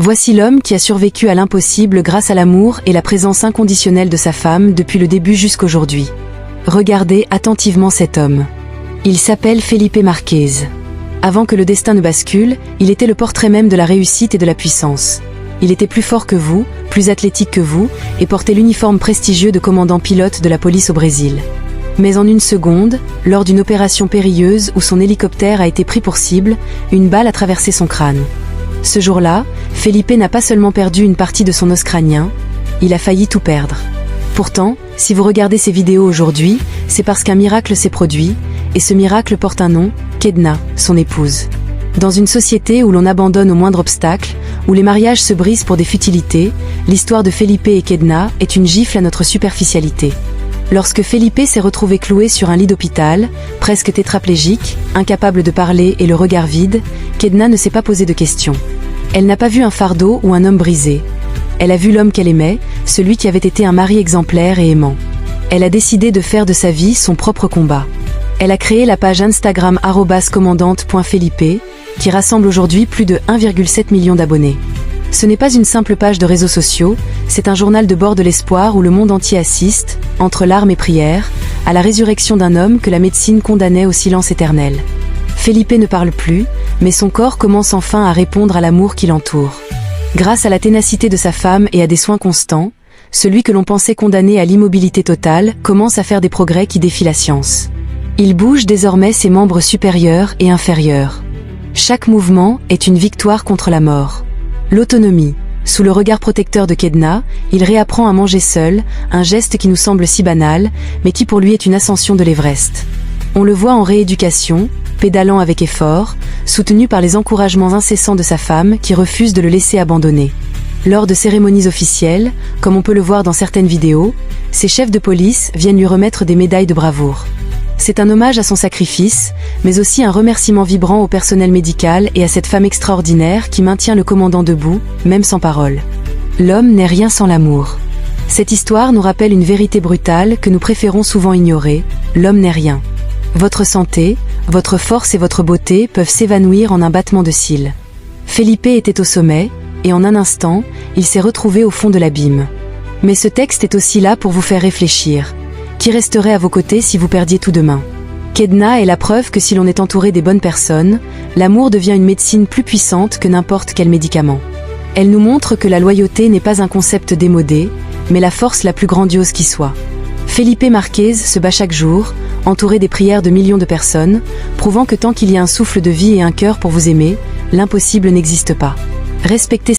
Voici l'homme qui a survécu à l'impossible grâce à l'amour et la présence inconditionnelle de sa femme depuis le début jusqu'aujourd'hui. Regardez attentivement cet homme. Il s'appelle Felipe Marquez. Avant que le destin ne bascule, il était le portrait même de la réussite et de la puissance. Il était plus fort que vous, plus athlétique que vous, et portait l'uniforme prestigieux de commandant pilote de la police au Brésil. Mais en une seconde, lors d'une opération périlleuse où son hélicoptère a été pris pour cible, une balle a traversé son crâne. Ce jour-là, Felipe n'a pas seulement perdu une partie de son os crânien, il a failli tout perdre. Pourtant, si vous regardez ces vidéos aujourd'hui, c'est parce qu'un miracle s'est produit, et ce miracle porte un nom, Kedna, son épouse. Dans une société où l'on abandonne au moindre obstacle, où les mariages se brisent pour des futilités, l'histoire de Felipe et Kedna est une gifle à notre superficialité. Lorsque Felipe s'est retrouvé cloué sur un lit d'hôpital, presque tétraplégique, incapable de parler et le regard vide, Kedna ne s'est pas posé de questions. Elle n'a pas vu un fardeau ou un homme brisé. Elle a vu l'homme qu'elle aimait, celui qui avait été un mari exemplaire et aimant. Elle a décidé de faire de sa vie son propre combat. Elle a créé la page Instagram @commandante.felipe, qui rassemble aujourd'hui plus de 1,7 million d'abonnés. Ce n'est pas une simple page de réseaux sociaux, c'est un journal de bord de l'espoir où le monde entier assiste, entre larmes et prières, à la résurrection d'un homme que la médecine condamnait au silence éternel. Felipe ne parle plus, mais son corps commence enfin à répondre à l'amour qui l'entoure. Grâce à la ténacité de sa femme et à des soins constants, celui que l'on pensait condamné à l'immobilité totale commence à faire des progrès qui défient la science. Il bouge désormais ses membres supérieurs et inférieurs. Chaque mouvement est une victoire contre la mort. L'autonomie. Sous le regard protecteur de Kedna, il réapprend à manger seul, un geste qui nous semble si banal, mais qui pour lui est une ascension de l'Everest. On le voit en rééducation, pédalant avec effort, soutenu par les encouragements incessants de sa femme qui refuse de le laisser abandonner. Lors de cérémonies officielles, comme on peut le voir dans certaines vidéos, ses chefs de police viennent lui remettre des médailles de bravoure. C'est un hommage à son sacrifice, mais aussi un remerciement vibrant au personnel médical et à cette femme extraordinaire qui maintient le commandant debout, même sans parole. L'homme n'est rien sans l'amour. Cette histoire nous rappelle une vérité brutale que nous préférons souvent ignorer, l'homme n'est rien. Votre santé, votre force et votre beauté peuvent s'évanouir en un battement de cils. Felipe était au sommet, et en un instant, il s'est retrouvé au fond de l'abîme. Mais ce texte est aussi là pour vous faire réfléchir. Qui resterait à vos côtés si vous perdiez tout demain? Kedna est la preuve que si l'on est entouré des bonnes personnes, l'amour devient une médecine plus puissante que n'importe quel médicament. Elle nous montre que la loyauté n'est pas un concept démodé, mais la force la plus grandiose qui soit. Felipe Marquez se bat chaque jour, entouré des prières de millions de personnes, prouvant que tant qu'il y a un souffle de vie et un cœur pour vous aimer, l'impossible n'existe pas. Respectez